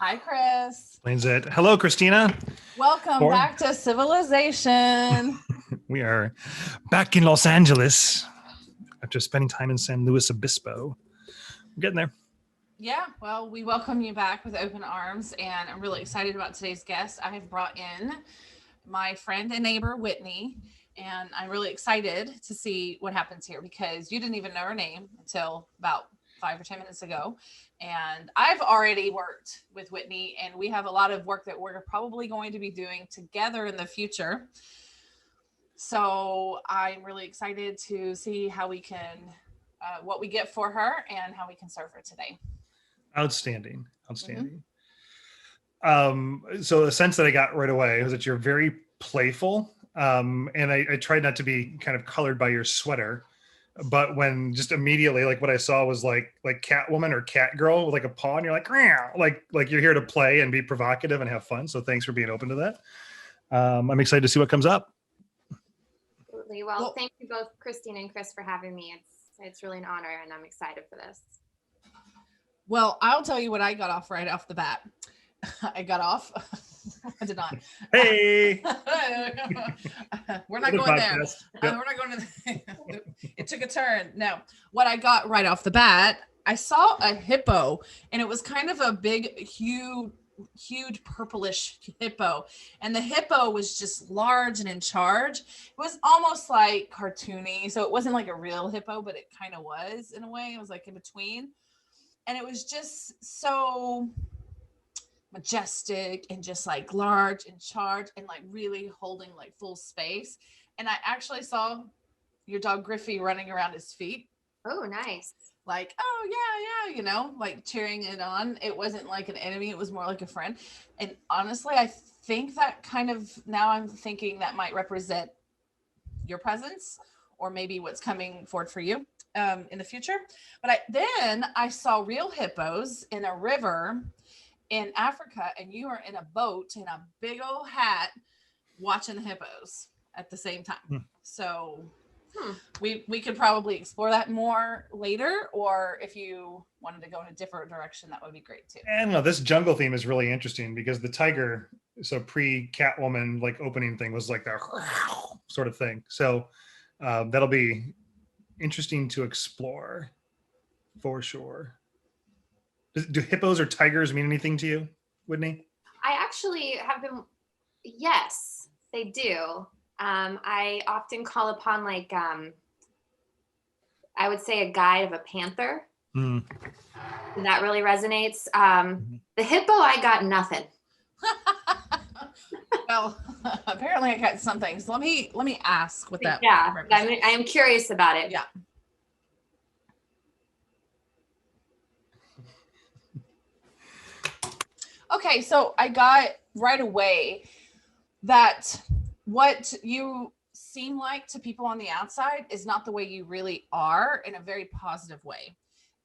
Hi, Chris. Explains it. Hello, Christina. Welcome back to civilization. We are back in Los Angeles after spending time in San Luis Obispo. We're getting there. Yeah, well, we welcome you back with open arms, and I'm really excited about today's guest. I have brought in my friend and neighbor, Whitney, and I'm really excited to see what happens here because you didn't even know her name until about 5 or 10 minutes ago. And I've already worked with Whitney, and we have a lot of work that we're probably going to be doing together in the future. So I'm really excited to see how we can, what we get for her and how we can serve her today. Outstanding. So the sense that I got right away was that you're very playful. And I tried not to be kind of colored by your sweater. But when just immediately, like what I saw was like Catwoman or Catgirl with like a paw, and you're like, "Meow," like you're here to play and be provocative and have fun. So thanks for being open to that. I'm excited to see what comes up. Absolutely. Well, thank you both, Christina and Chris, for having me. It's really an honor, and I'm excited for this. Well, I'll tell you what I got off right off the bat. I got off. I did not. Hey, we're not going there. Yep. We're not going to. It took a turn. No, what I got right off the bat, I saw a hippo, and it was kind of a big, huge purplish hippo, and the hippo was just large and in charge. It was almost like cartoony, so it wasn't like a real hippo, but it kind of was in a way. It was like in between, and it was just so majestic and just like large in charge and like really holding like full space. And I actually saw your dog Griffey running around his feet. Oh, nice. Like, oh yeah, you know, like cheering it on. It wasn't like an enemy, it was more like a friend. And honestly, I think that kind of, now I'm thinking that might represent your presence or maybe what's coming forward for you in the future. But then I saw real hippos in a river in Africa, and you are in a boat in a big old hat watching the hippos at the same time. So we could probably explore that more later, or if you wanted to go in a different direction, that would be great too. And no, this jungle theme is really interesting because the tiger, so pre-Catwoman like opening thing was like that sort of thing. So that'll be interesting to explore for sure. Do hippos or tigers mean anything to you, Whitney? I actually have been, yes, they do. I often call upon like, I would say a guide of a panther. That really resonates. The hippo, I got nothing. Well, apparently I got something. So let me ask what that. Yeah, I am curious about it. Yeah. Okay, so I got right away that what you seem like to people on the outside is not the way you really are, in a very positive way.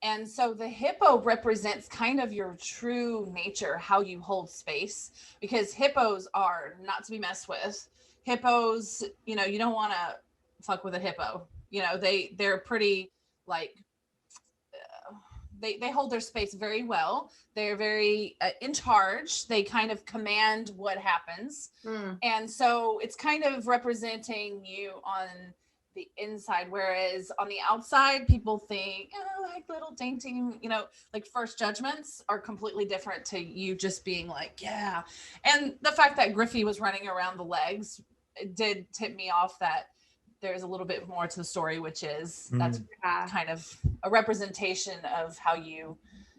And so the hippo represents kind of your true nature, how you hold space, because hippos are not to be messed with. Hippos, you know, you don't want to fuck with a hippo. You know, they're pretty like, they hold their space very well. They're very in charge. They kind of command what happens. And so it's kind of representing you on the inside, whereas on the outside, people think, like little dainty, you know, like first judgments are completely different to you just being like, yeah. And the fact that Griffey was running around the legs, it did tip me off that there's a little bit more to the story, which is that's kind of a representation of how you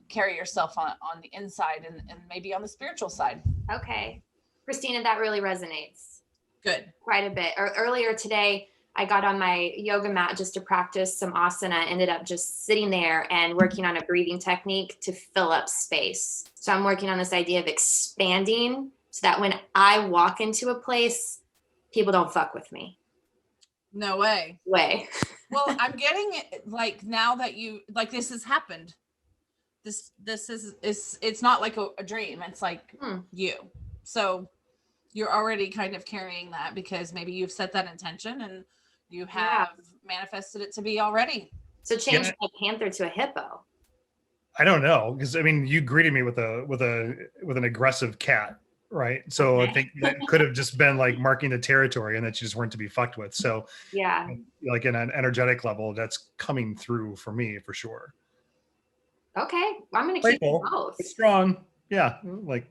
carry yourself on the inside and maybe on the spiritual side. Okay. Christina, that really resonates. Good. Quite a bit. Earlier today, I got on my yoga mat just to practice some asana, ended up just sitting there and working on a breathing technique to fill up space. So I'm working on this idea of expanding so that when I walk into a place, people don't fuck with me. No way. Well, I'm getting it like now that you like this has happened. This is it's not like a dream. It's like you. So you're already kind of carrying that because maybe you've set that intention and you have manifested it to be already. So change a panther to a hippo. I don't know, because I mean, you greeted me with an aggressive cat, right? So I Okay. think that could have just been like marking the territory, and that you just weren't to be fucked with. So, Yeah. like in an energetic level, that's coming through for me for sure. Okay. Well, I'm gonna keep them Playful, both. but strong. Yeah, like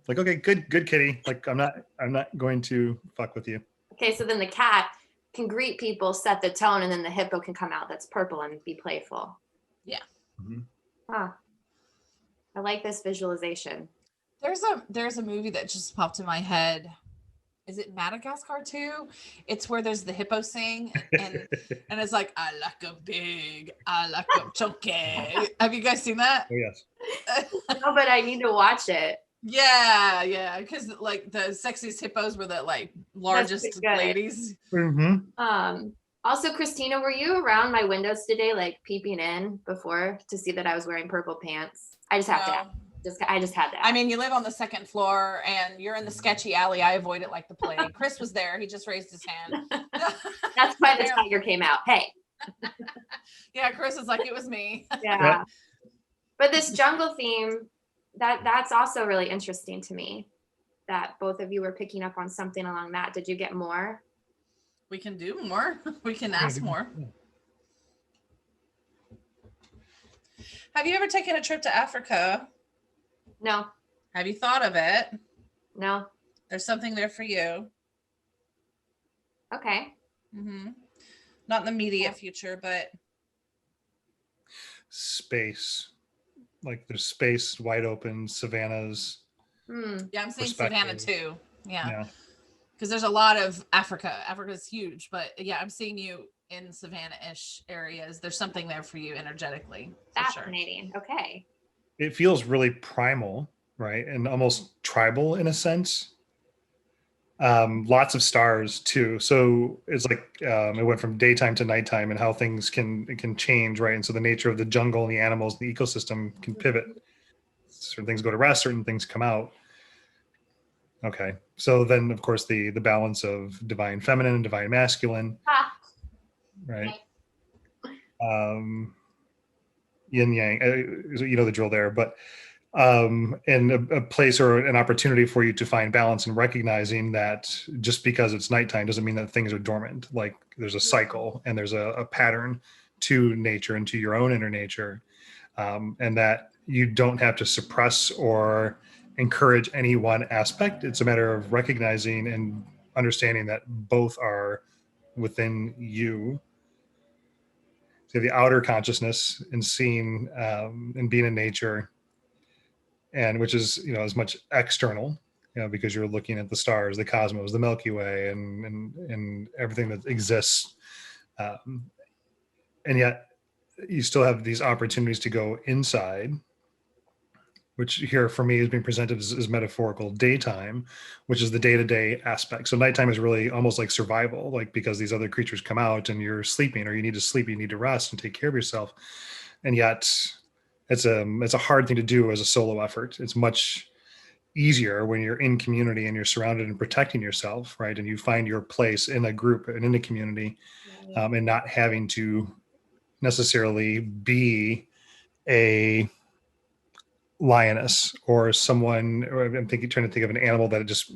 okay, good kitty. Like I'm not going to fuck with you. Okay, so then the cat can greet people, set the tone, and then the hippo can come out that's purple and be playful. Yeah. Mm-hmm. Huh. I like this visualization. There's a movie that just popped in my head. Is it Madagascar 2? It's where there's the hippo sing and it's like I like a big, I like a chunky. Have you guys seen that? Oh, yes. No, but I need to watch it. Yeah, because like the sexiest hippos were the like largest ladies. Mm-hmm. Also, Christina, were you around my windows today, like peeping in before to see that I was wearing purple pants? I just have to ask. I just had to ask. I mean, you live on the second floor and you're in the sketchy alley. I avoid it like the plague. Chris was there. He just raised his hand. That's why the tiger came out. Hey. Yeah, Chris is like, it was me. Yeah. But this jungle theme, that's also really interesting to me, that both of you were picking up on something along that. Did you get more? We can do more. We can ask more. Have you ever taken a trip to Africa? No. Have you thought of it? No. There's something there for you. Okay. Mm-hmm. Not in the immediate future, but space. Like there's space, wide open, savannas. Yeah, I'm saying Savannah too. Yeah. Because there's a lot of Africa. Africa's huge, but yeah, I'm seeing you in Savannah-ish areas. There's something there for you energetically. Fascinating. Sure. Okay. It feels really primal, right? And almost tribal in a sense. Lots of stars too. So it's like it went from daytime to nighttime and how things can change, right? And so the nature of the jungle and the animals, the ecosystem can pivot. Certain things go to rest, certain things come out. Okay. So then of course the balance of divine feminine and divine masculine. Right. Yin yang, you know the drill there, but and a place or an opportunity for you to find balance and recognizing that just because it's nighttime doesn't mean that things are dormant. Like there's a cycle and there's a pattern to nature and to your own inner nature, and that you don't have to suppress or encourage any one aspect. It's a matter of recognizing and understanding that both are within you. So the outer consciousness and seeing and being in nature, and which is as much external, because you're looking at the stars, the cosmos, the Milky Way, and everything that exists, and yet you still have these opportunities to go inside, which here for me is being presented as metaphorical daytime, which is the day-to-day aspect. So nighttime is really almost like survival, like because these other creatures come out and you're sleeping, or you need to sleep, you need to rest and take care of yourself. And yet it's a hard thing to do as a solo effort. It's much easier when you're in community and you're surrounded and protecting yourself, right? And you find your place in a group and in a community, and not having to necessarily be a lioness or someone, or I'm trying to think of an animal that just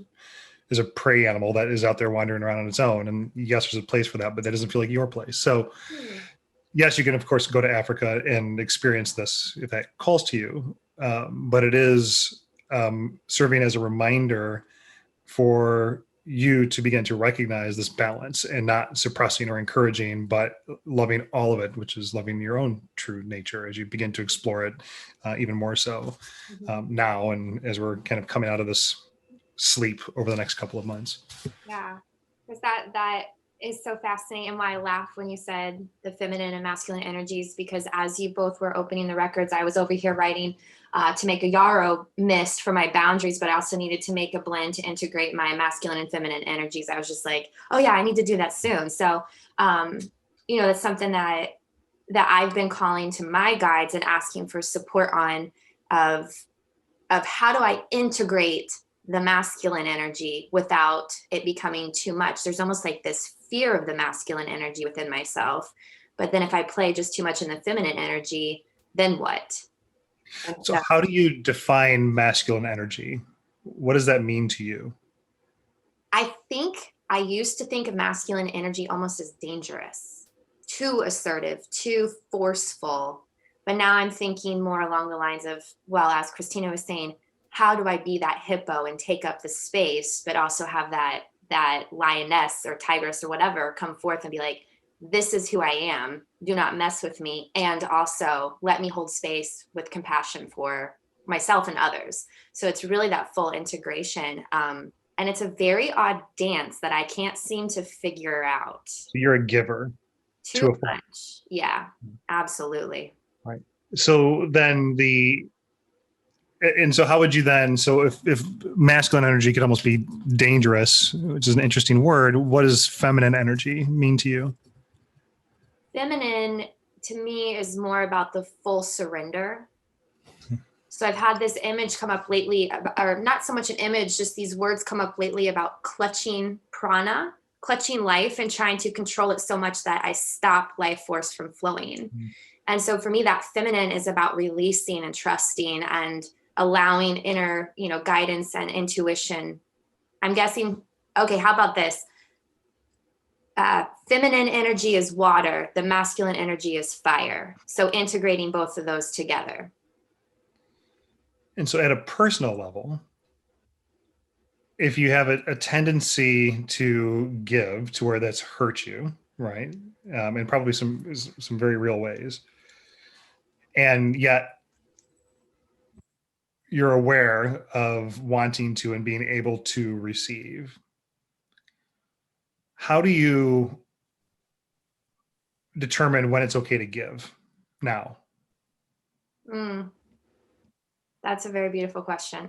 is a prey animal that is out there wandering around on its own. And yes, there's a place for that, but that doesn't feel like your place. So yes, you can of course go to Africa and experience this if that calls to you. But it is serving as a reminder for you to begin to recognize this balance and not suppressing or encouraging, but loving all of it, which is loving your own true nature as you begin to explore it even more so now. And as we're kind of coming out of this sleep over the next couple of months. Yeah, because that is so fascinating. And why I laughed when you said the feminine and masculine energies, because as you both were opening the records, I was over here writing to make a yarrow mist for my boundaries, but I also needed to make a blend to integrate my masculine and feminine energies. I was just like, oh yeah, I need to do that soon. So, that's something that I've been calling to my guides and asking for support on of how do I integrate the masculine energy without it becoming too much. There's almost like this fear of the masculine energy within myself. But then if I play just too much in the feminine energy, then what? And So how do you define masculine energy? What does that mean to you? I think I used to think of masculine energy almost as dangerous, too assertive, too forceful. But now I'm thinking more along the lines of, well, as Christina was saying, how do I be that hippo and take up the space, but also have that lioness or tigress or whatever come forth and be like, this is who I am. Do not mess with me. And also let me hold space with compassion for myself and others. So it's really that full integration. And it's a very odd dance that I can't seem to figure out. So you're a giver. Too much. Yeah, absolutely. Right. So then so how would you then, so if masculine energy could almost be dangerous, which is an interesting word, what does feminine energy mean to you? Feminine to me is more about the full surrender. So I've had this image come up lately, or not so much an image, just these words come up lately about clutching prana, clutching life and trying to control it so much that I stop life force from flowing. And so for me, that feminine is about releasing and trusting and allowing inner, guidance and intuition. I'm guessing, okay, how about this? Feminine energy is water. The masculine energy is fire. So integrating both of those together. And so at a personal level, if you have a tendency to give to where that's hurt you, right? And probably some very real ways. And yet you're aware of wanting to and being able to receive. How do you determine when it's okay to give now? That's a very beautiful question.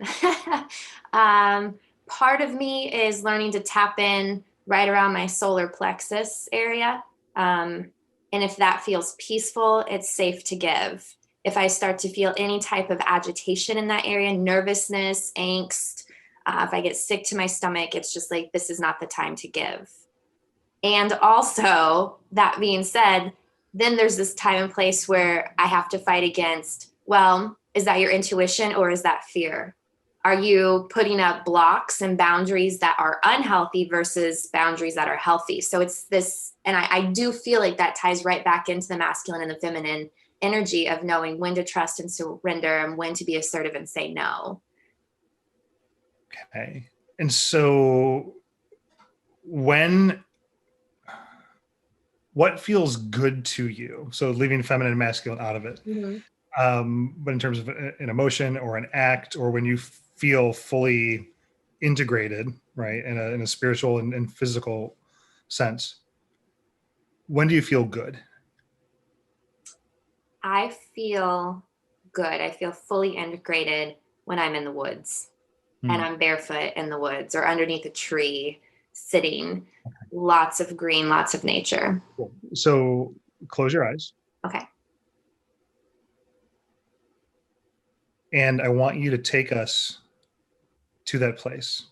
Part of me is learning to tap in right around my solar plexus area. And if that feels peaceful, it's safe to give. If I start to feel any type of agitation in that area, nervousness, angst, if I get sick to my stomach, it's just like, this is not the time to give. And also, that being said, then there's this time and place where I have to fight against, well, is that your intuition or is that fear? Are you putting up blocks and boundaries that are unhealthy versus boundaries that are healthy? So it's this, and I do feel like that ties right back into the masculine and the feminine energy of knowing when to trust and surrender and when to be assertive and say no. Okay. And so what feels good to you? So leaving feminine and masculine out of it. But in terms of an emotion or an act, or when you feel fully integrated, right, in a spiritual and physical sense, when do you feel good? I feel good. I feel fully integrated when I'm in the woods and I'm barefoot in the woods or underneath a tree, sitting. Okay. Lots of green, lots of nature. Cool. So close your eyes. Okay. And I want you to take us to that place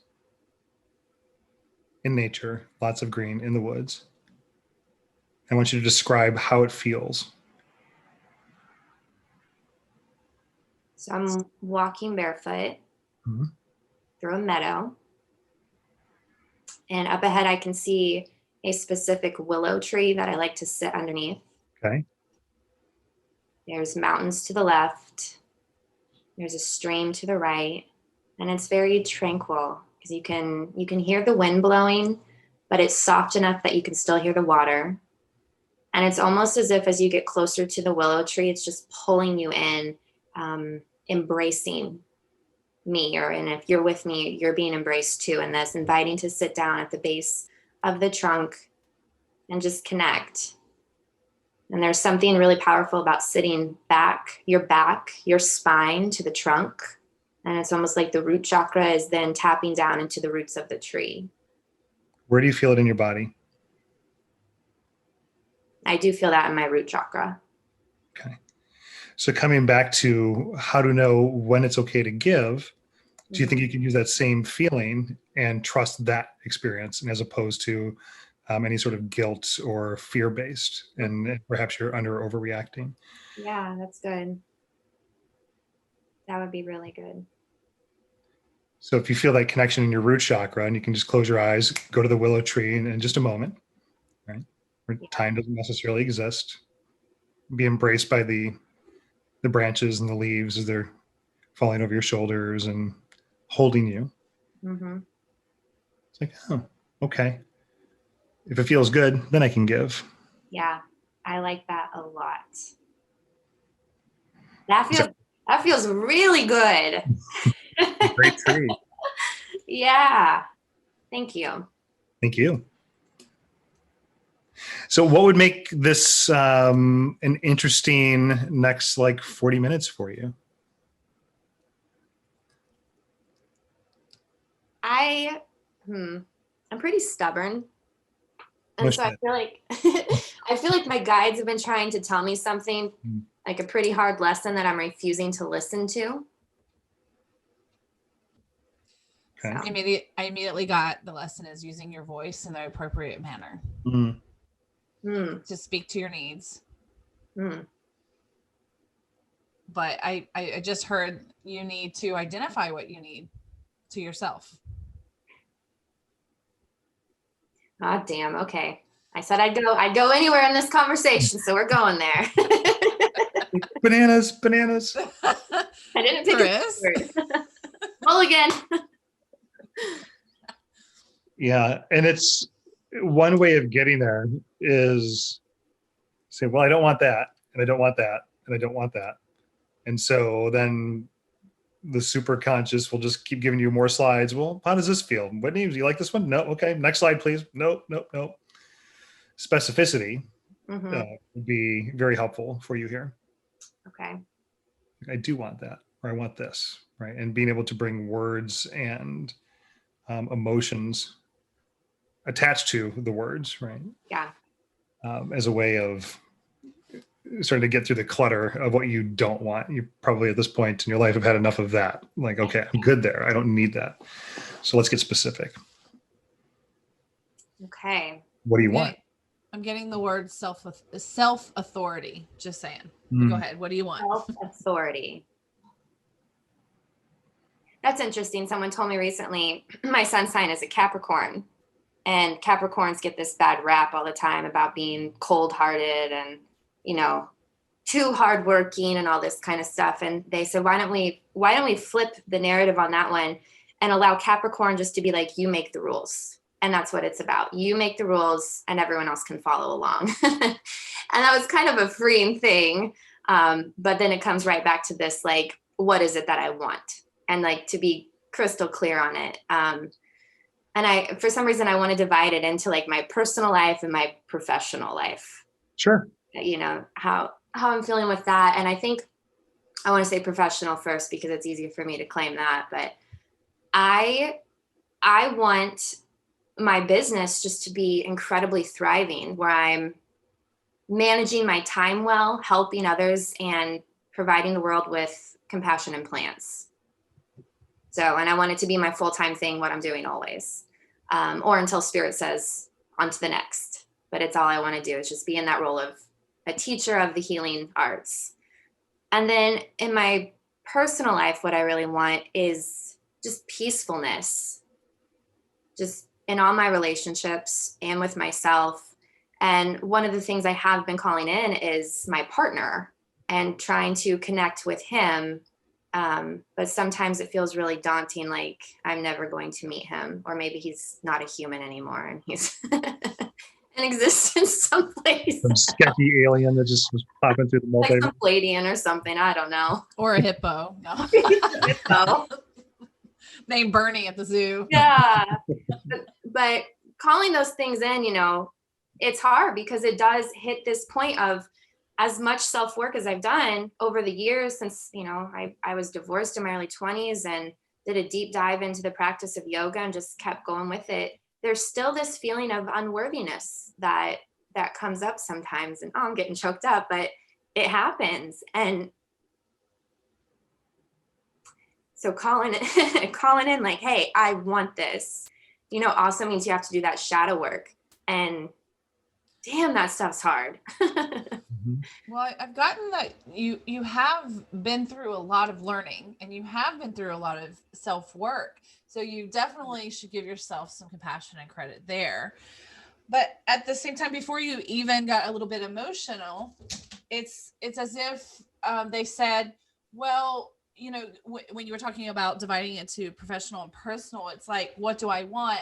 in nature, lots of green in the woods. I want you to describe how it feels. So I'm walking barefoot through a meadow. And up ahead, I can see a specific willow tree that I like to sit underneath. Okay. There's mountains to the left. There's a stream to the right. And it's very tranquil because you can hear the wind blowing, but it's soft enough that you can still hear the water. And it's almost as if as you get closer to the willow tree, it's just pulling you in, embracing me, and if you're with me, you're being embraced too in this, inviting to sit down at the base of the trunk and just connect. And there's something really powerful about sitting back, your spine to the trunk. And it's almost like the root chakra is then tapping down into the roots of the tree. Where do you feel it in your body? I do feel that in my root chakra. Okay. So coming back to how to know when it's okay to give, do you think you can use that same feeling and trust that experience, and as opposed to any sort of guilt or fear-based, and perhaps you're under or overreacting? Yeah, that's good. That would be really good. So if you feel that connection in your root chakra, and you can just close your eyes, go to the willow tree in just a moment, right? Where time doesn't necessarily exist. Be embraced by the branches and the leaves as they're falling over your shoulders and holding you. Mm-hmm. It's like, oh, okay. If it feels good, then I can give. Yeah, I like that a lot. That feels really good. Great tree. Yeah. Thank you. Thank you. So what would make this an interesting next 40 minutes for you? I'm pretty stubborn. And Much so I feel like my guides have been trying to tell me something, like a pretty hard lesson that I'm refusing to listen to. Okay. So. I immediately got the lesson is using your voice in the appropriate manner to speak to your needs. But I just heard you need to identify what you need to yourself. Oh, damn. Okay. I said I'd go anywhere in this conversation, so we're going there. Bananas. I didn't pick Chris. a word. Mulligan. Yeah, and it's one way of getting there is say, well, I don't want that, and I don't want that, and I don't want that. And so then the super conscious will just keep giving you more slides. Well, how does this feel? Whitney, do you like this one? No. Okay. Next slide, please. Nope. Specificity would be very helpful for you here. Okay. I do want that, or I want this, right? And being able to bring words and emotions attached to the words, right? Yeah. As a way of starting to get through the clutter of what you don't want. You probably at this point in your life have had enough of that. Like, okay, I'm good there. I don't need that. So let's get specific. Okay. What do you want? I'm getting the word self-authority. Just saying. Go ahead. What do you want? Self-authority. That's interesting. Someone told me recently, my sun sign is a Capricorn, and Capricorns get this bad rap all the time about being cold-hearted and, too hardworking and all this kind of stuff. And they said, why don't we flip the narrative on that one and allow Capricorn just to be like, you make the rules. And that's what it's about. You make the rules and everyone else can follow along. And that was kind of a freeing thing. But then it comes right back to this, like, what is it that I want? And like to be crystal clear on it. And for some reason, I want to divide it into like my personal life and my professional life. Sure. How I'm feeling with that. And I think I want to say professional first because it's easier for me to claim that. But I want my business just to be incredibly thriving, where I'm managing my time well, helping others, and providing the world with compassion and plants. So, and I want it to be my full-time thing, what I'm doing always, or until Spirit says on to the next. But it's all I want to do is just be in that role of a teacher of the healing arts. And then in my personal life, what I really want is just peacefulness, just in all my relationships and with myself. And one of the things I have been calling in is my partner and trying to connect with him. But sometimes it feels really daunting, like I'm never going to meet him, or maybe he's not a human anymore and he's in existence someplace. Some sketchy alien that just was popping through the multiverse. Like some Palladian or something, I don't know. Or a hippo. No. Hippo. Named Bernie at the zoo. Yeah. But calling those things in, it's hard because it does hit this point of as much self-work as I've done over the years since, I was divorced in my early 20s and did a deep dive into the practice of yoga and just kept going with it. There's still this feeling of unworthiness that comes up sometimes. And I'm getting choked up, but it happens. And so calling in like, hey, I want this, also means you have to do that shadow work. And damn, that stuff's hard. Well, I've gotten that you have been through a lot of learning and you have been through a lot of self-work. So you definitely should give yourself some compassion and credit there. But at the same time, before you even got a little bit emotional, it's as if they said, well, you know, when you were talking about dividing it to professional and personal, it's like, what do I want?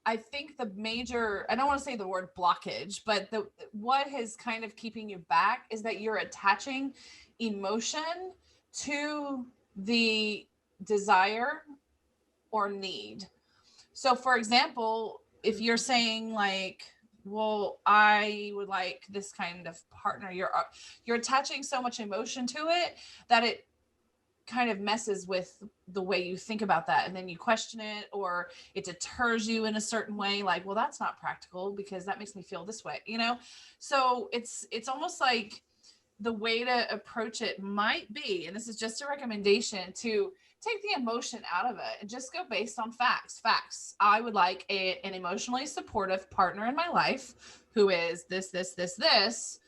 I think the major, I don't want to say the word blockage, but what is kind of keeping you back is that you're attaching emotion to the desire or need. So for example, if you're saying like, well, I would like this kind of partner, you're attaching so much emotion to it that it kind of messes with the way you think about that, and then you question it, or it deters you in a certain way, like, well, that's not practical because that makes me feel this way, you know. So it's almost like the way to approach it might be, and this is just a recommendation, to take the emotion out of it and just go based on facts. I would like an emotionally supportive partner in my life who is this,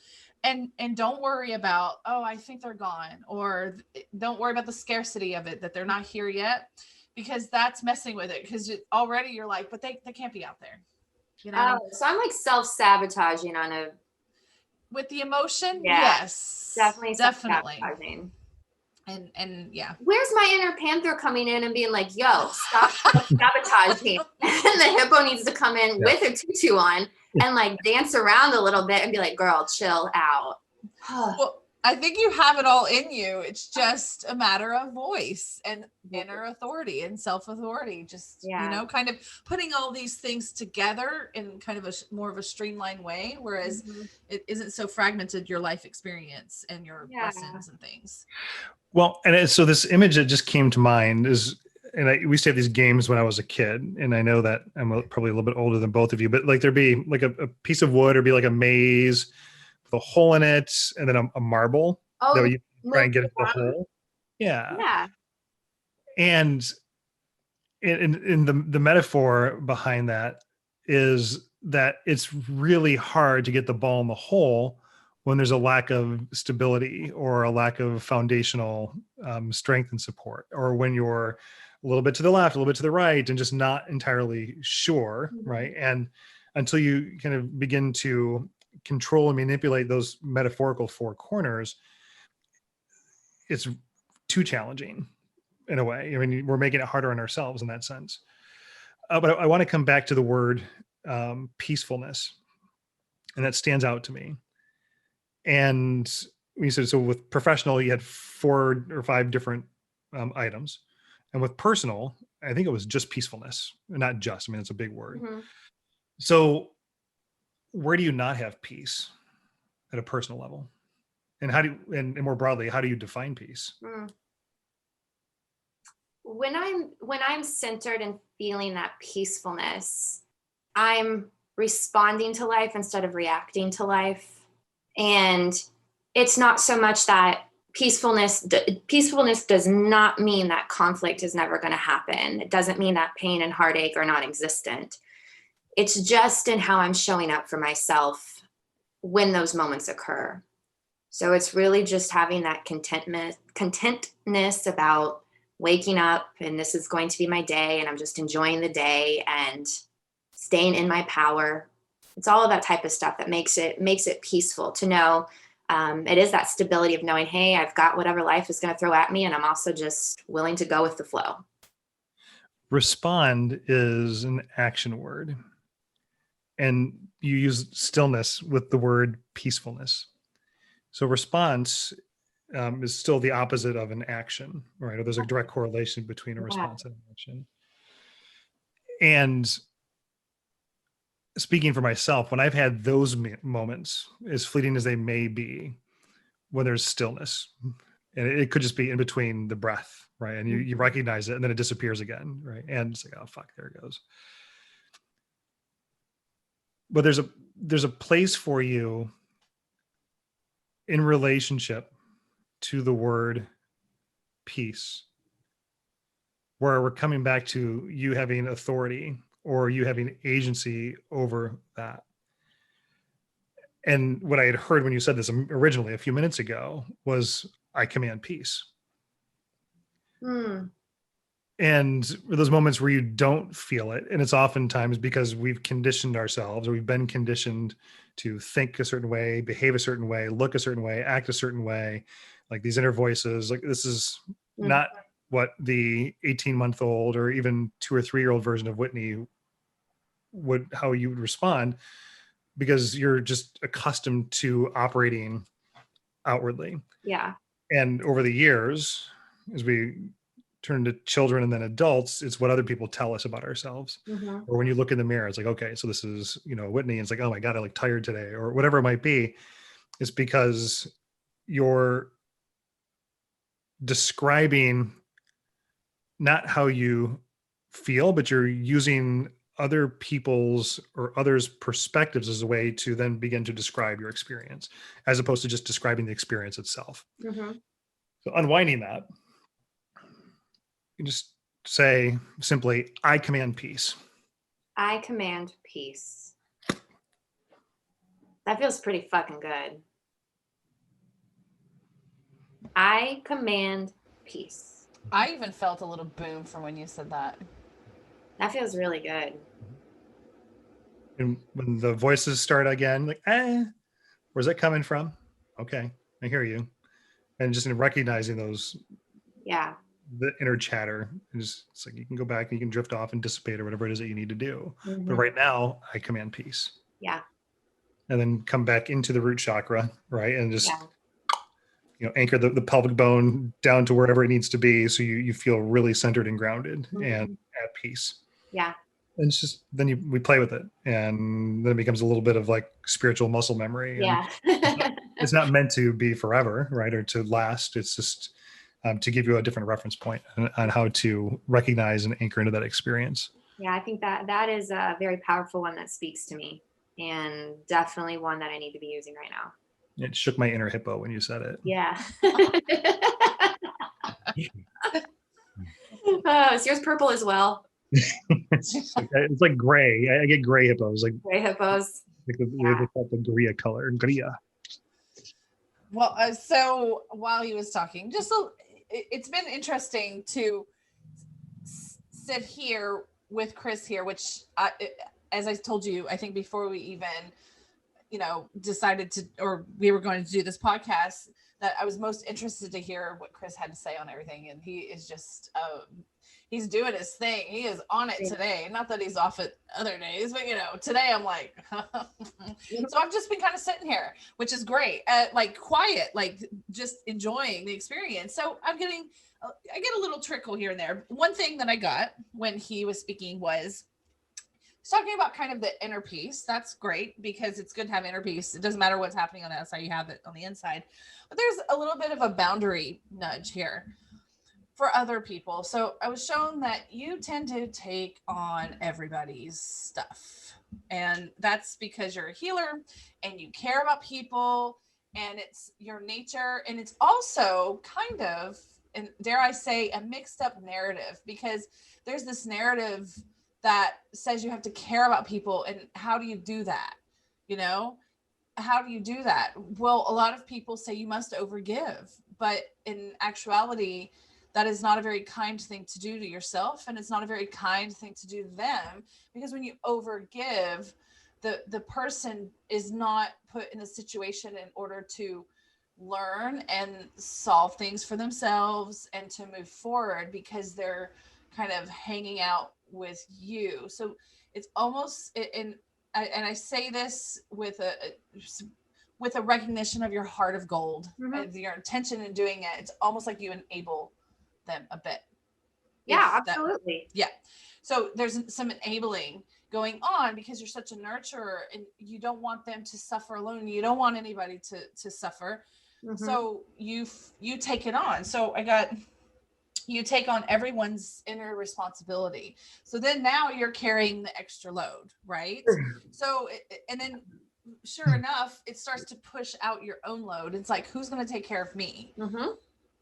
and don't worry about, oh, I think they're gone, or don't worry about the scarcity of it, that they're not here yet, because that's messing with it, because already you're like, but they can't be out there, you know. So I'm like self-sabotaging on a With the emotion, yeah, yes, definitely definitely. self-sabotaging. And yeah, Where's my inner panther coming in and being like, yo, stop sabotaging? And the hippo needs to come in with a tutu on and like dance around a little bit and be like, girl, chill out. well, I think you have it all in you. It's just a matter of voice and inner authority and self-authority. Just, you know, kind of putting all these things together in kind of a more of a streamlined way, whereas it isn't so fragmented, your life experience and your lessons and things. Well, and so this image that just came to mind is, and we used to have these games when I was a kid, and I know that I'm probably a little bit older than both of you, but like there'd be like a piece of wood or be like a maze with a hole in it, and then a marble that you try and get into the hole. Yeah. And in the metaphor behind that is that it's really hard to get the ball in the hole when there's a lack of stability or a lack of foundational strength and support, or when you're a little bit to the left, a little bit to the right, and just not entirely sure, right? And until you kind of begin to control and manipulate those metaphorical four corners, it's too challenging in a way. I mean, we're making it harder on ourselves in that sense. But I want to come back to the word peacefulness, and that stands out to me. And we said, so with professional, you had 4 or 5 different items. And with personal, I think it was just peacefulness, not just, I mean, it's a big word. So where do you not have peace at a personal level? And how do you, and more broadly, how do you define peace? When I'm centered and feeling that peacefulness, I'm responding to life instead of reacting to life. And it's not so much that peacefulness does not mean that conflict is never going to happen. It doesn't mean that pain and heartache are non-existent. It's just in how I'm showing up for myself when those moments occur. So it's really just having that contentness about waking up and this is going to be my day, and I'm just enjoying the day and staying in my power. It's all of that type of stuff that makes it peaceful to know. It is that stability of knowing, hey, I've got whatever life is going to throw at me, and I'm also just willing to go with the flow. Respond is an action word, and you use stillness with the word peacefulness. So response is still the opposite of an action, right? Or there's a direct correlation between a response and an action. And speaking for myself, when I've had those moments, as fleeting as they may be, when there's stillness, and it could just be in between the breath, right? And you recognize it, and then it disappears again, right? And it's like, oh fuck, there it goes. But there's a place for you in relationship to the word peace, where we're coming back to you having authority or you having agency over that. And what I had heard when you said this originally a few minutes ago was, I command peace. And those moments where you don't feel it, and it's oftentimes because we've conditioned ourselves, or we've been conditioned to think a certain way, behave a certain way, look a certain way, act a certain way, like these inner voices. Like, this is not what the 18-month-old or even 2 or 3-year-old version of Whitney how you would respond, because you're just accustomed to operating outwardly. Yeah. And over the years, as we turn to children and then adults, it's what other people tell us about ourselves. Or when you look in the mirror, it's like, okay, so this is, Whitney. And it's like, oh my God, I look tired today, or whatever it might be. It's because you're describing not how you feel, but you're using other people's or others' perspectives as a way to then begin to describe your experience, as opposed to just describing the experience itself. So unwinding that, you just say simply, I command peace. I command peace. That feels pretty fucking good. I command peace. I even felt a little boom from when you said that. That feels really good. And when the voices start again, like, where's that coming from? Okay, I hear you. And just in recognizing those, the inner chatter, and just, it's like you can go back and you can drift off and dissipate or whatever it is that you need to do. But right now, I command peace. Yeah. And then come back into the root chakra, right? And just anchor the pelvic bone down to wherever it needs to be, so you feel really centered and grounded and at peace. Yeah. And it's just, then we play with it, and then it becomes a little bit of like spiritual muscle memory. Yeah. It's not meant to be forever, right? Or to last. It's just to give you a different reference point on how to recognize and anchor into that experience. Yeah, I think that is a very powerful one that speaks to me, and definitely one that I need to be using right now. It shook my inner hippo when you said it. Yeah. Is yours purple as well? It's like gray. I get gray hippos. Like gray hippos. Like they call it the Gria color. Gria. Well, so while he was talking, it's been interesting to sit here with Chris here, which as I told you, I think before we even, decided to, or we were going to do this podcast, that I was most interested to hear what Chris had to say on everything. And he is just, he's doing his thing. He is on it today. Not that he's off it other days, but today I'm like, so I've just been kind of sitting here, which is great. Like quiet, like just enjoying the experience. So I get a little trickle here and there. One thing that I got when he was speaking was talking about kind of the inner peace. That's great, because it's good to have inner peace. It doesn't matter what's happening on the outside, you have it on the inside. But there's a little bit of a boundary nudge here for other people. So I was shown that you tend to take on everybody's stuff. And that's because you're a healer and you care about people, and it's your nature. And it's also kind of, and dare I say, a mixed up narrative, because there's this narrative that says you have to care about people. And how do you do that? How do you do that? Well, a lot of people say you must overgive, but in actuality, that is not a very kind thing to do to yourself. And it's not a very kind thing to do to them, because when you overgive, the person is not put in a situation in order to learn and solve things for themselves and to move forward, because they're kind of hanging out with you. So it's almost, and I say this with a recognition of your heart of gold, your intention in doing it. It's almost like you enable them a bit. Yeah, absolutely. So there's some enabling going on, because you're such a nurturer and you don't want them to suffer alone. You don't want anybody to suffer. So you take it on. So you take on everyone's inner responsibility. So then now you're carrying the extra load, right? So, and then sure enough, it starts to push out your own load. It's like, who's going to take care of me?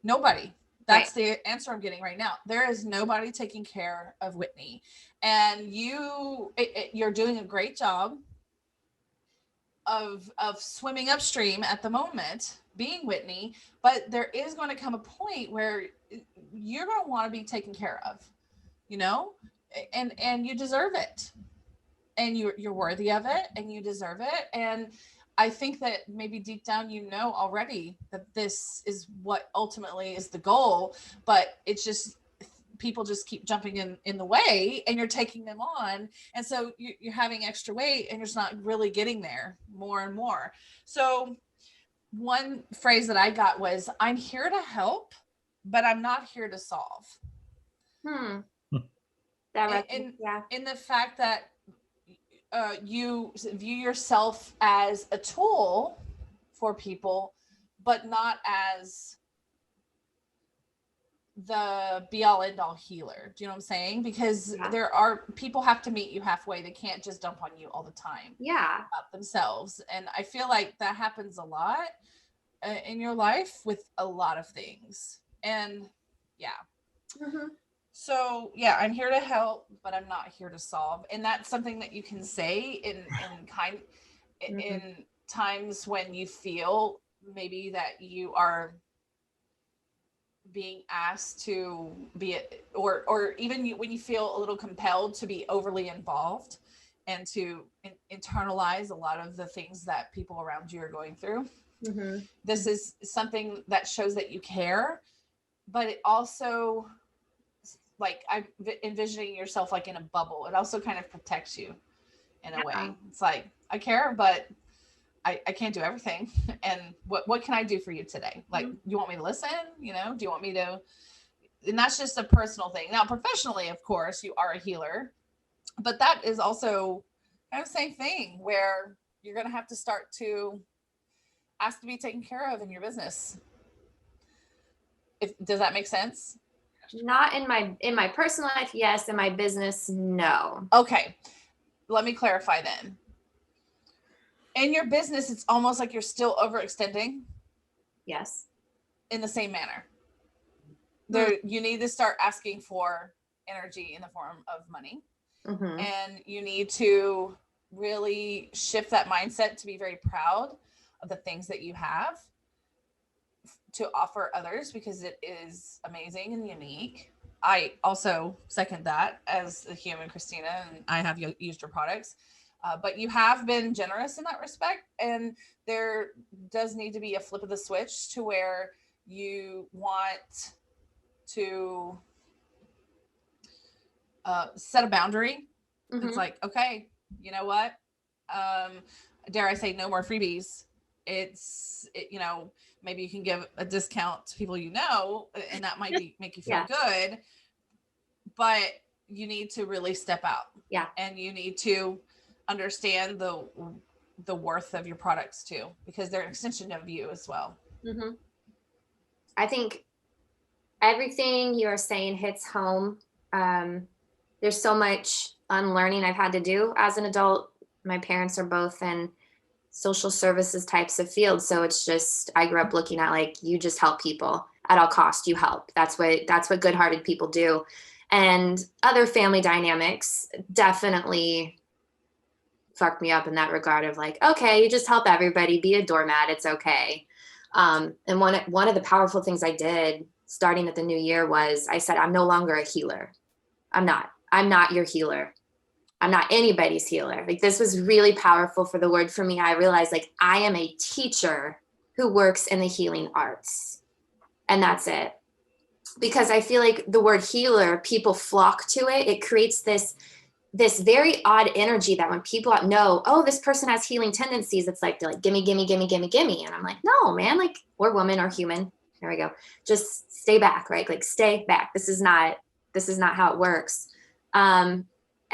Nobody. That's the answer I'm getting right now. There is nobody taking care of Whitney. And you're doing a great job. of swimming upstream at the moment, being Whitney, but there is going to come a point where you're going to want to be taken care of, you know, and you deserve it, and you're worthy of it, and you deserve it. And I think that maybe deep down, you know, already that this is what ultimately is the goal, but it's just people just keep jumping in the way, and you're taking them on. And so you're having extra weight, and you're just not really getting there more and more. So one phrase that I got was, I'm here to help, but I'm not here to solve. That in the fact that you view yourself as a tool for people, but not as the be all end all healer. Do you know what I'm saying? Because there are people have to meet you halfway. They can't just dump on you all the time. About themselves. And I feel like that happens a lot in your life with a lot of things. And so I'm here to help, but I'm not here to solve. And that's something that you can say in times when you feel maybe that you are being asked to be or even when you feel a little compelled to be overly involved and to internalize a lot of the things that people around you are going through. This is something that shows that you care, but it also, like, I'm envisioning yourself like in a bubble. It also kind of protects you in a way. It's like, I care, but I can't do everything. And what can I do for you today? Like, you want me to listen? You know, do you want me to? And that's just a personal thing. Now, professionally, of course, you are a healer, but that is also kind of the same thing where you're going to have to start to ask to be taken care of in your business. Does that make sense? Not in my personal life, yes. In my business, no. Okay. Let me clarify then. In your business, it's almost like you're still overextending. Yes. In the same manner. There, you need to start asking for energy in the form of money. And you need to really shift that mindset to be very proud of the things that you have to offer others, because it is amazing and unique. I also second that as a human, Christina, and I have used your products. But you have been generous in that respect. And there does need to be a flip of the switch to where you want to set a boundary. It's like, okay, you know what? Dare I say, no more freebies. You know, maybe you can give a discount to people, you know, and that might make you feel good. But you need to really step out. And you need to understand the worth of your products too, because they're an extension of you as well. I think everything you're saying hits home. There's so much unlearning I've had to do as an adult. My parents are both in social services types of fields, so it's just, I grew up looking at, like, you just help people at all costs. You help. That's what good-hearted people do. And other family dynamics definitely fucked me up in that regard of, like, okay, you just help everybody, be a doormat, it's okay. And one of the powerful things I did starting at the new year was I said, I'm no longer a healer. I'm not your healer. I'm not anybody's healer. Like, this was really powerful for the word for me. I realized, like, I am a teacher who works in the healing arts, and that's it. Because I feel like the word healer, people flock to it. It creates this very odd energy that when people know, oh, this person has healing tendencies, it's like, they're like, gimme, gimme, gimme, gimme, gimme. And I'm like, no, man, like, we're women or human. There we go. Just stay back, right? Like, stay back. This is not how it works.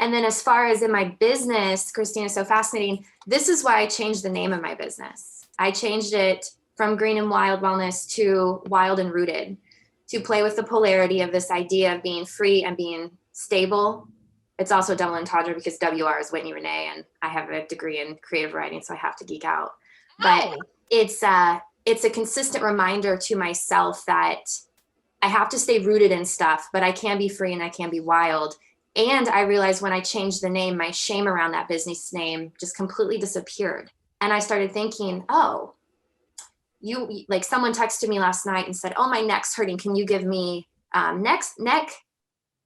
And then as far as in my business, Christina, so fascinating. This is why I changed the name of my business. I changed it from Green and Wild Wellness to Wild and Rooted, to play with the polarity of this idea of being free and being stable. It's also double entendre because WR is Whitney Renee, and I have a degree in creative writing, so I have to geek out. But it's a consistent reminder to myself that I have to stay rooted in stuff, but I can be free and I can be wild. And I realized when I changed the name, my shame around that business name just completely disappeared. And I started thinking, oh, you like someone texted me last night and said, oh, my neck's hurting. Can you give me neck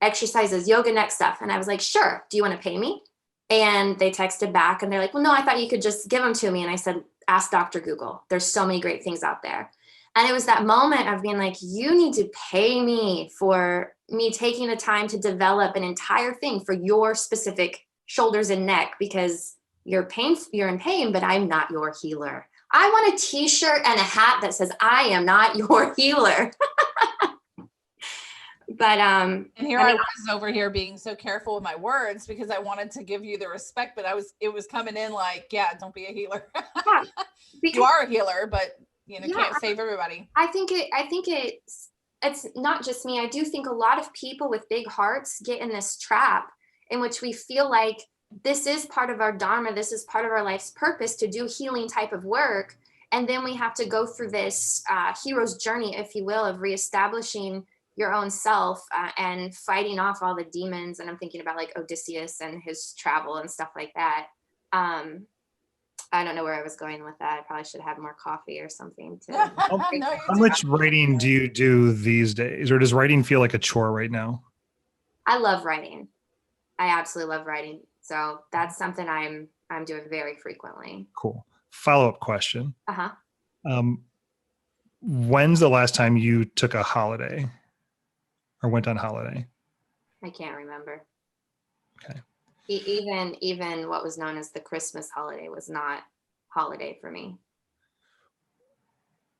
exercises, yoga neck stuff? And I was like, sure. Do you want to pay me? And they texted back and they're like, well, no, I thought you could just give them to me. And I said, ask Dr. Google. There's so many great things out there. And it was that moment of being like, you need to pay me for me taking the time to develop an entire thing for your specific shoulders and neck, because you're in pain, but I'm not your healer. I want a t-shirt and a hat that says, I am not your healer. But and here I was over here being so careful with my words because I wanted to give you the respect, but it was coming in like, yeah, don't be a healer. Yeah, you are a healer, but can't save everybody. I think it's not just me. I do think a lot of people with big hearts get in this trap in which we feel like this is part of our dharma, this is part of our life's purpose to do healing type of work. And then we have to go through this hero's journey, if you will, of reestablishing your own self and fighting off all the demons. And I'm thinking about like Odysseus and his travel and stuff like that. I don't know where I was going with that. I probably should have more coffee or something. How much writing do you do these days? Or does writing feel like a chore right now? I love writing. I absolutely love writing. So that's something I'm doing very frequently. Cool. Follow-up question. Uh-huh. When's the last time you took a holiday or went on holiday? I can't remember. Okay. Even what was known as the Christmas holiday was not holiday for me.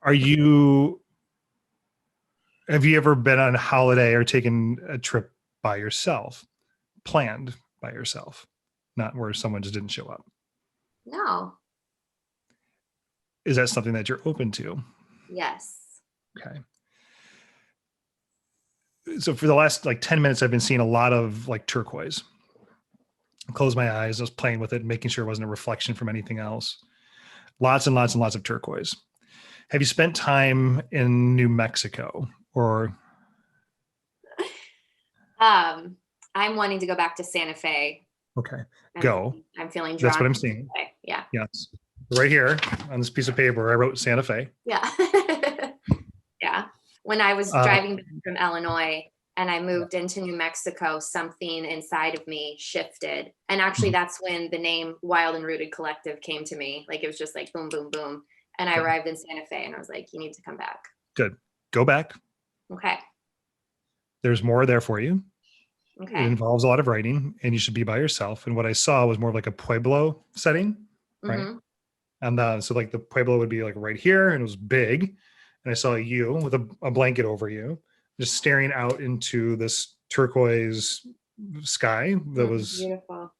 Have you ever been on a holiday or taken a trip by yourself, planned by yourself, not where someone just didn't show up? No. Is that something that you're open to? Yes. Okay. So for the last 10 minutes, I've been seeing a lot of turquoise. I closed my eyes. I was playing with it, making sure it wasn't a reflection from anything else. Lots and lots and lots of turquoise. Have you spent time in New Mexico or? I'm wanting to go back to Santa Fe. Okay. Go. I'm feeling drawn. That's what I'm seeing. Yeah. Yes. Right here on this piece of paper, I wrote Santa Fe. Yeah. Yeah. When I was driving back from Illinois and I moved into New Mexico, something inside of me shifted. And actually that's when the name Wild and Rooted Collective came to me. Like it was just like boom, boom, boom. And I arrived in Santa Fe and I was like, you need to come back. Good. Go back. Okay. There's more there for you. Okay. It involves a lot of writing and you should be by yourself. And what I saw was more of like a Pueblo setting, right? Mm-hmm. And so the Pueblo would be right here and it was big. And I saw you with a blanket over you, just staring out into this turquoise sky that was beautiful.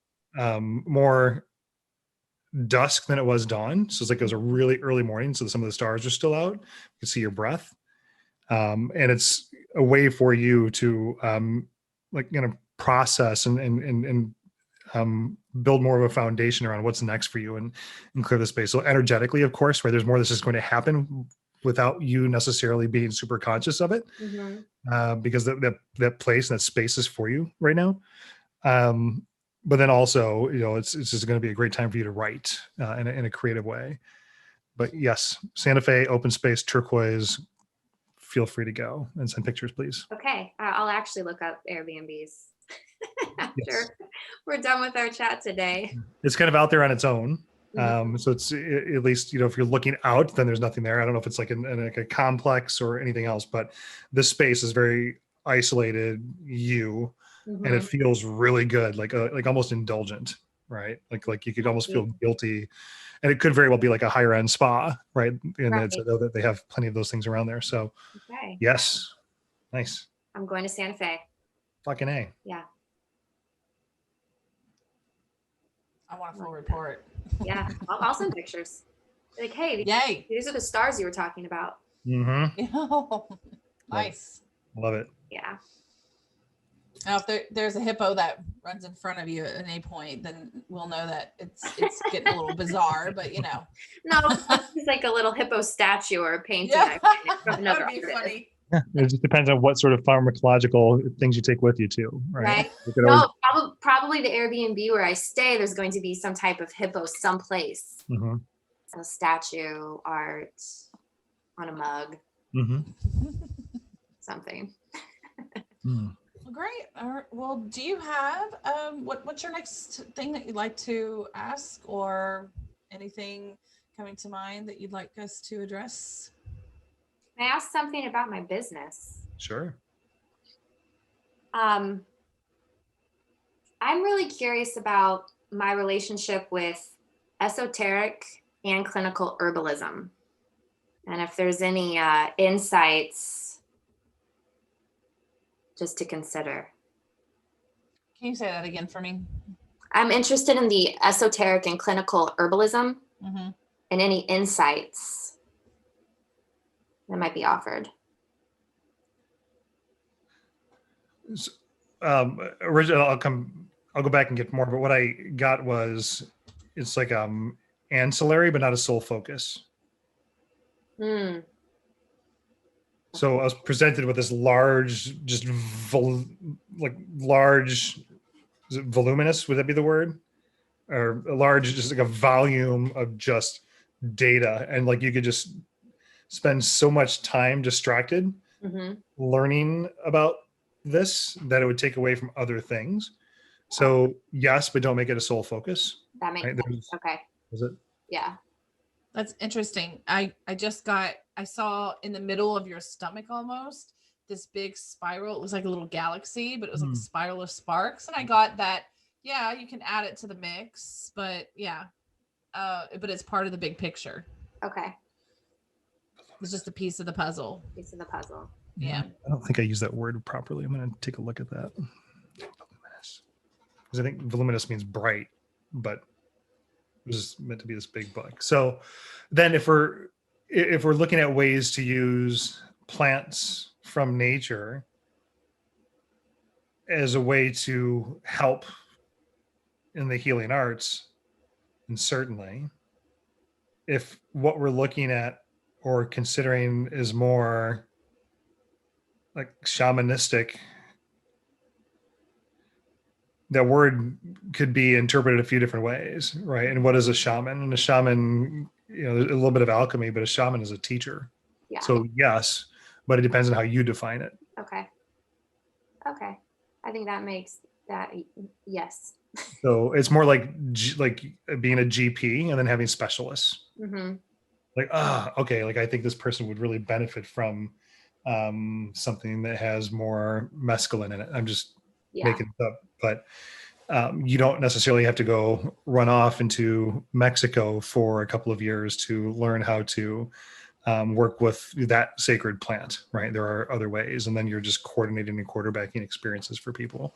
More dusk than it was dawn. So it's it was a really early morning. So some of the stars are still out. You can see your breath. And it's a way for you to process and build more of a foundation around what's next for you and clear the space. So energetically, of course, where there's more that's just going to happen without you necessarily being super conscious of it, because that place and that space is for you right now. But then also, it's just going to be a great time for you to write in a creative way. But yes, Santa Fe, open space, turquoise. Feel free to go and send pictures, please. Okay, I'll actually look up Airbnbs after we're done with our chat today. It's kind of out there on its own. So it's at least, if you're looking out, then there's nothing there. I don't know if it's in a complex or anything else, but this space is very isolated, and it feels really good, like almost indulgent, right? Like you could almost feel guilty, and it could very well be like a higher end spa, right? And I know that they have plenty of those things around there. So yes, nice. I'm going to Santa Fe. Fucking A. Yeah. I want a full report. Yeah, I'll send pictures. Like, hey, yay! These are the stars you were talking about. Nice. Love it. Yeah. Now, if there's a hippo that runs in front of you at any point, then we'll know that it's getting a little bizarre. But no, it's like a little hippo statue or a painting. Yeah. That would be funny. Yeah, it just depends on what sort of pharmacological things you take with you too, right? No, probably the Airbnb where I stay, there's going to be some type of hippo someplace. a statue, art on a mug, something. Mm. Well, great. All right. Well, do you have what's your next thing that you'd like to ask, or anything coming to mind that you'd like us to address? Can I ask something about my business? Sure. I'm really curious about my relationship with esoteric and clinical herbalism, and if there's any insights just to consider. Can you say that again for me? I'm interested in the esoteric and clinical herbalism, and any insights that might be offered. Originally, I'll go back and get more, but what I got was it's like ancillary, but not a sole focus. So I was presented with this large, just large, is it voluminous? Would that be the word? Or a large, just like a volume of just data. And like you could just spend so much time distracted learning about this that it would take away from other things. So yes, but don't make it a sole focus. That makes sense. Okay. Is it? Yeah. That's interesting. I saw in the middle of your stomach almost this big spiral. It was like a little galaxy, but it was like a spiral of sparks. And I got that, yeah, you can add it to the mix, but yeah. But it's part of the big picture. Okay. It's just a piece of the puzzle. Yeah. I don't think I used that word properly. I'm going to take a look at that. Voluminous. Because I think voluminous means bright, but it was meant to be this big book. So then if we're looking at ways to use plants from nature as a way to help in the healing arts, and certainly if what we're looking at or considering is more like shamanistic, that word could be interpreted a few different ways, right? And what is a shaman? And a shaman, there's a little bit of alchemy, but a shaman is a teacher. Yeah. So yes, but it depends on how you define it. Okay. I think that makes that, yes. So it's more like being a GP and then having specialists. Like, okay, like I think this person would really benefit from something that has more mescaline in it. I'm just making it up, but you don't necessarily have to go run off into Mexico for a couple of years to learn how to work with that sacred plant, right? There are other ways, and then you're just coordinating and quarterbacking experiences for people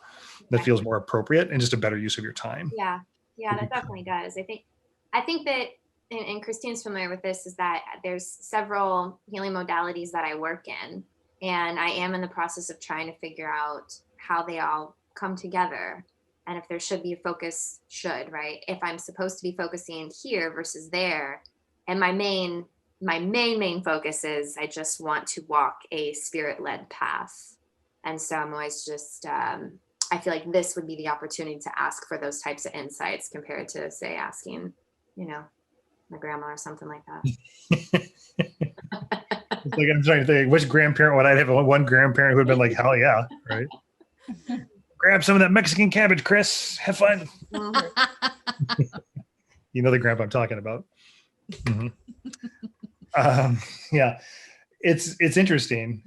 that feels more appropriate and just a better use of your time. Yeah, that definitely does. I think that, and Christine's familiar with this, is that there's several healing modalities that I work in, and I am in the process of trying to figure out how they all come together, and if there should be a focus, right? If I'm supposed to be focusing here versus there, and my main focus is I just want to walk a spirit-led path, and so I'm always just I feel like this would be the opportunity to ask for those types of insights compared to, say, asking, my grandma or something like that. It's like I'm trying to think, which grandparent would I have? One grandparent who would have been like, hell yeah, right? Grab some of that Mexican cabbage, Chris. Have fun. You know the grandpa I'm talking about. Yeah, it's interesting.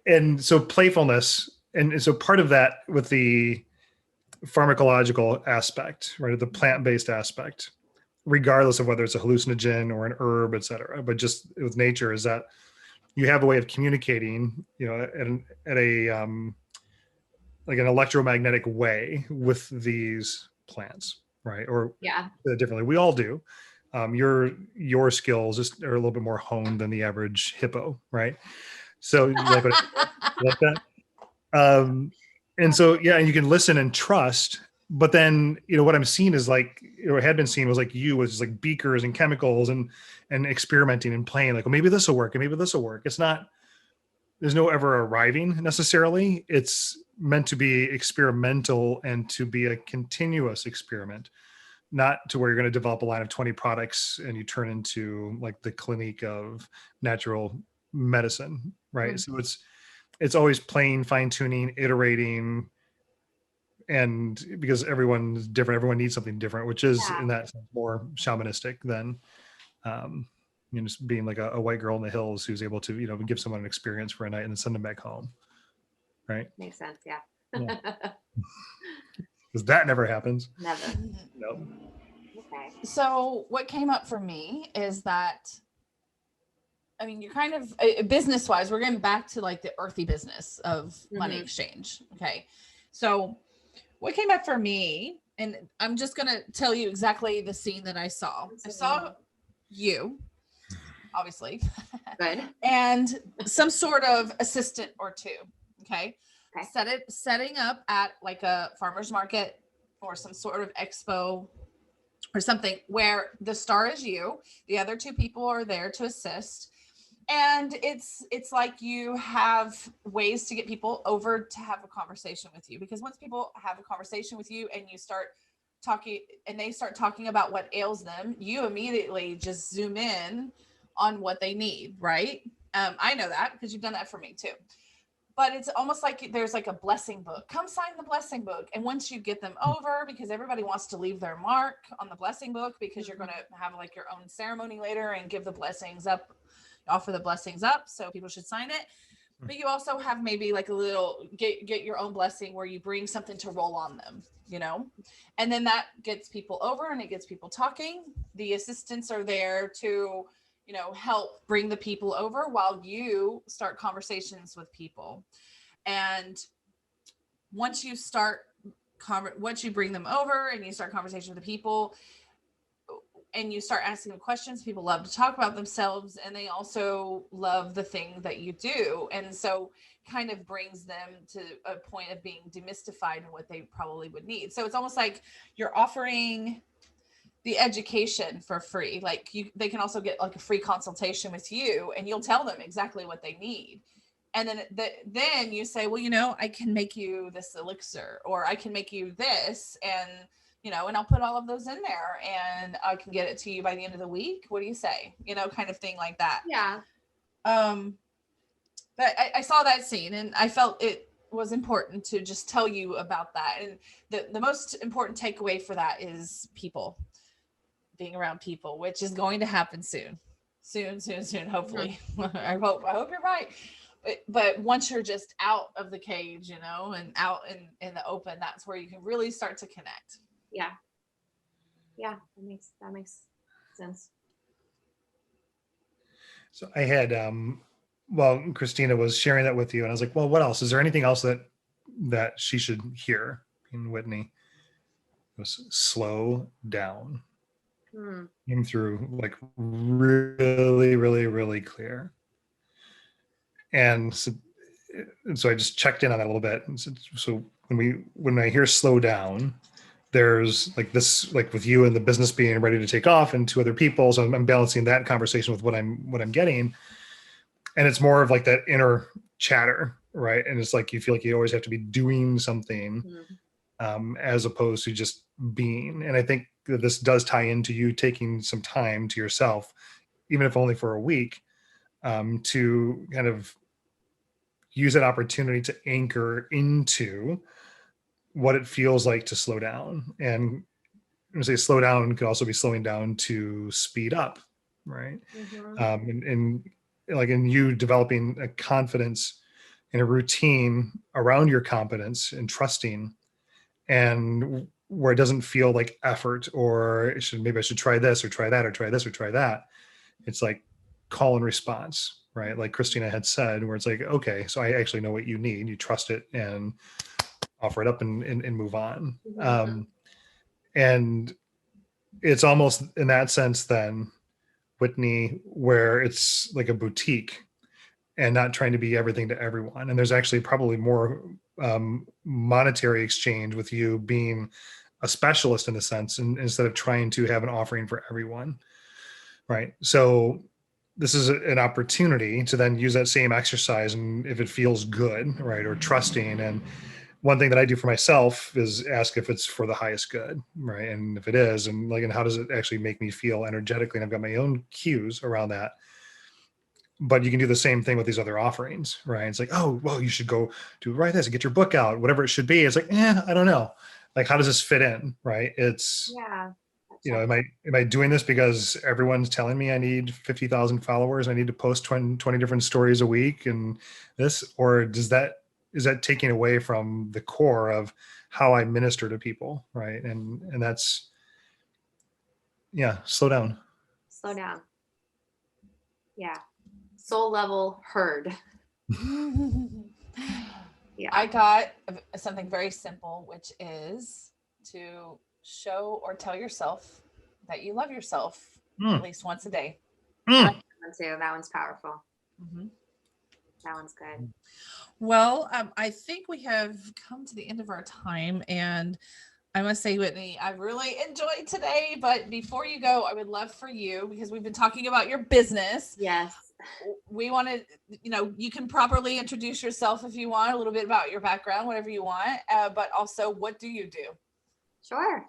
And so playfulness, and so part of that with the pharmacological aspect, right, the plant-based aspect, regardless of whether it's a hallucinogen or an herb, et cetera, but just with nature, is that you have a way of communicating, at a like an electromagnetic way with these plants, right? Or differently, we all do. Your skills just are a little bit more honed than the average hippo, right? So you like that? And so, yeah, and you can listen and trust, but then, what I'm seeing is like, or had been seen was like beakers and chemicals and experimenting and playing like, well, maybe this will work and maybe this will work. It's not, there's no ever arriving necessarily. It's meant to be experimental and to be a continuous experiment. not to where you're going to develop a line of 20 products and you turn into like the clinique of natural medicine, right? So it's always playing, fine tuning, iterating, and because everyone's different, everyone needs something different, which is in that sense more shamanistic than just being like a white girl in the hills who's able to give someone an experience for a night and then send them back home, right? Makes sense. Yeah. Because that never happens. Never. No. Okay. So what came up for me is that, I mean, you're kind of business wise, we're getting back to like the earthy business of money exchange. Okay. So what came up for me, and I'm just going to tell you exactly the scene that I saw. I saw you, obviously, Good. and some sort of assistant or two. Okay. Setting up at like a farmer's market or some sort of expo or something where the star is you, the other two people are there to assist. And it's like you have ways to get people over to have a conversation with you, because once people have a conversation with you and you start talking and they start talking about what ails them, you immediately just zoom in on what they need, right? I know that because you've done that for me too. But it's almost like there's like a blessing book. Come sign the blessing book. And once you get them over, because everybody wants to leave their mark on the blessing book, because you're going to have like your own ceremony later and give the blessings up, offer the blessings up. So people should sign it. But you also have maybe like a little, get your own blessing where you bring something to roll on them, and then that gets people over and it gets people talking. The assistants are there to help bring the people over while you start conversations with people. And once you bring them over and you start conversation with the people and you start asking them questions, people love to talk about themselves and they also love the thing that you do. And so kind of brings them to a point of being demystified in what they probably would need. So it's almost like you're offering the education for free. Like they can also get like a free consultation with you and you'll tell them exactly what they need. And then you say, well, I can make you this elixir, or I can make you this, and and I'll put all of those in there and I can get it to you by the end of the week. What do you say? Kind of thing like that. Yeah. But I saw that scene and I felt it was important to just tell you about that. And the most important takeaway for that is people. Being around people, which is going to happen soon, hopefully. I hope you're right. But once you're just out of the cage, and out in the open, that's where you can really start to connect. Yeah. That makes sense. So I had Christina was sharing that with you and I was like, well, what else? Is there anything else that she should hear in Whitney? It was slow down. Came through like really, really, really clear. And so I just checked in on that a little bit. And so when I hear slow down, there's like this, like with you and the business being ready to take off and two other people. So I'm balancing that conversation with what I'm getting. And it's more of like that inner chatter, right? And it's like, you feel like you always have to be doing something as opposed to just being. And I think that this does tie into you taking some time to yourself, even if only for a week, to kind of use that opportunity to anchor into what it feels like to slow down. And when I say slow down, could also be slowing down to speed up, right? And like in you developing a confidence and a routine around your competence and trusting, and where it doesn't feel like effort or maybe I should try this or try that or try this or try that. It's like call and response, right? Like Christina had said, where it's like, okay, so I actually know what you need. You trust it and offer it up and move on. And it's almost in that sense then, Whitney, where it's like a boutique and not trying to be everything to everyone. And there's actually probably more monetary exchange with you being a specialist in a sense, and instead of trying to have an offering for everyone, right? So this is an opportunity to then use that same exercise, and if it feels good, right, or trusting, and one thing that I do for myself is ask if it's for the highest good, right? And if it is, and like, and how does it actually make me feel energetically? And I've got my own cues around that. But you can do the same thing with these other offerings, right? It's like, oh, well, you should go write this and get your book out, whatever it should be. It's like, I don't know. Like, how does this fit in, right? It's, am I doing this because everyone's telling me I need 50,000 followers? I need to post 20 different stories a week and this, or is that taking away from the core of how I minister to people, right? And that's, slow down. Slow down. Yeah. Soul level heard. Yeah. I got something very simple, which is to show or tell yourself that you love yourself at least once a day. I like that one too. That one's powerful. That one's good. Well, I think we have come to the end of our time, and I must say, Whitney, I've really enjoyed today, but before you go, I would love for you, because we've been talking about your business. Yes. We want to, you can properly introduce yourself if you want, a little bit about your background, whatever you want, but also, what do you do? Sure.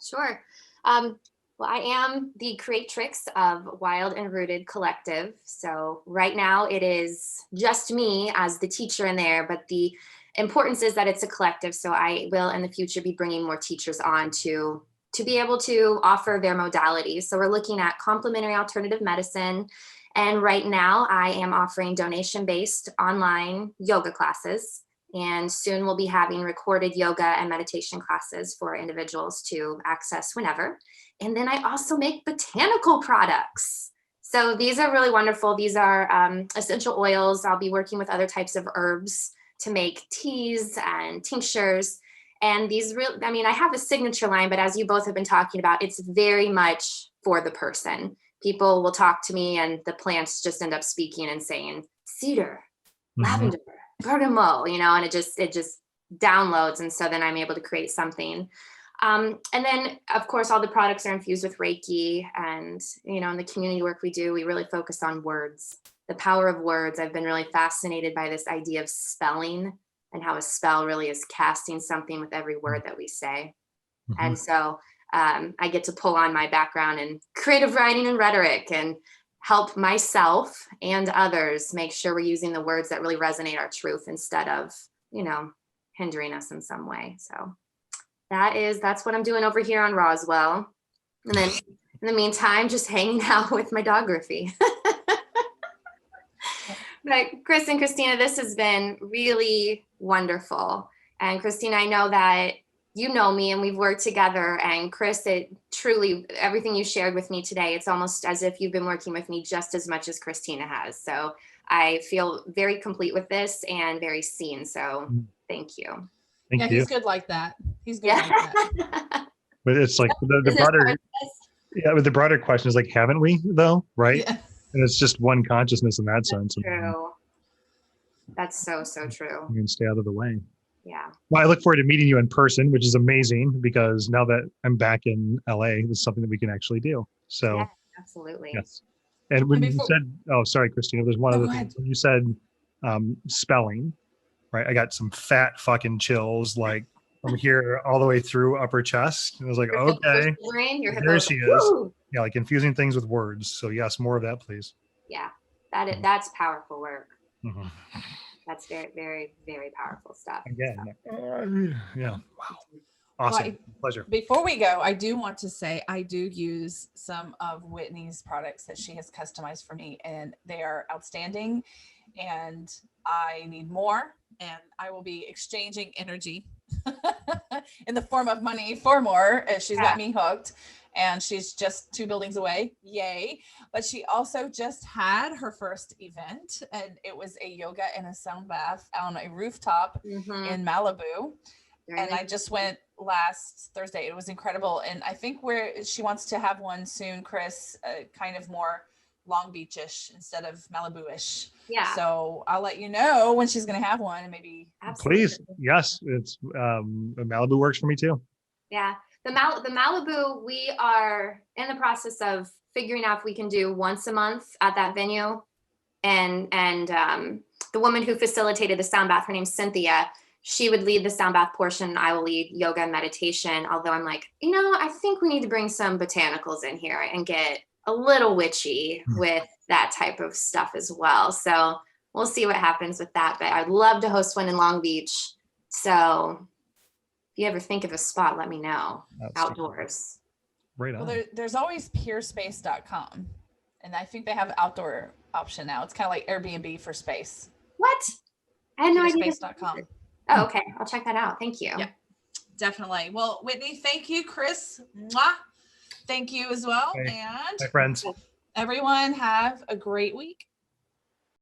Well, I am the creatrix of Wild and Rooted Collective. So right now it is just me as the teacher in there, but the importance is that it's a collective. So I will in the future be bringing more teachers on to be able to offer their modalities. So we're looking at complementary alternative medicine. And right now I am offering donation-based online yoga classes. And soon we'll be having recorded yoga and meditation classes for individuals to access whenever. And then I also make botanical products. So these are really wonderful. These are essential oils. I'll be working with other types of herbs to make teas and tinctures. And these I have a signature line, but as you both have been talking about, it's very much for the person. People will talk to me and the plants just end up speaking and saying cedar, lavender, bergamot, and it just downloads. And so then I'm able to create something. And then of course, all the products are infused with Reiki, and, in the community work we do, we really focus on words, the power of words. I've been really fascinated by this idea of spelling and how a spell really is casting something with every word that we say. And so I get to pull on my background in creative writing and rhetoric and help myself and others make sure we're using the words that really resonate our truth instead of, hindering us in some way. So that's what I'm doing over here on Roswell. And then in the meantime, just hanging out with my doggraphy. But Chris and Christina, this has been really wonderful. And Christina, I know that you know me and we've worked together, and Chris, it truly, everything you shared with me today, it's almost as if you've been working with me just as much as Christina has. So I feel very complete with this and very seen. So thank you. Thank you. He's good like that. He's good like that. But it's like the broader, but the broader question is like, haven't we though? Right. Yeah. And it's just one consciousness in that sense. True. That's so true. You can stay out of the way. Yeah. Well, I look forward to meeting you in person, which is amazing, because now that I'm back in LA, this is something that we can actually do. So yeah, absolutely. Yes. And when you said, oh, sorry, Christina, there's one other thing. When you said spelling, right? I got some fat fucking chills, like from here all the way through upper chest. And I was like, okay, there she is. Woo! Yeah, like infusing things with words. So yes, more of that, please. Yeah, that's powerful work. That's very, very, very powerful stuff. Again, yeah. Wow. Awesome. Pleasure. Before we go, I do want to say I do use some of Whitney's products that she has customized for me, and they are outstanding, and I need more, and I will be exchanging energy in the form of money for more. She's got me hooked, and she's just 2 buildings away. Yay. But she also just had her first event, and it was a yoga and a sound bath on a rooftop in Malibu. And I just went last Thursday. It was incredible. And I think where she wants to have one soon, Chris, kind of more Long Beach-ish instead of Malibu-ish. Yeah. So I'll let you know when she's going to have one, and maybe. Absolutely. Please. Yes. It's Malibu works for me too. Yeah. The Malibu, we are in the process of figuring out if we can do once a month at that venue. And the woman who facilitated the sound bath, her name's Cynthia. she would lead the sound bath portion, and I will lead yoga and meditation. Although I'm like, I think we need to bring some botanicals in here and get a little witchy with that type of stuff as well. So we'll see what happens with that. But I'd love to host one in Long Beach. So if you ever think of a spot, let me know. Outdoors. Right on. Well, there's always peerspace.com. And I think they have outdoor option now. It's kind of like Airbnb for space. What? I had no idea. Peerspace.com. Oh, okay. I'll check that out. Thank you. Yeah, definitely. Well, Whitney, thank you. Chris, mwah. Thank you as well. Hey. And my friends. everyone have a great week.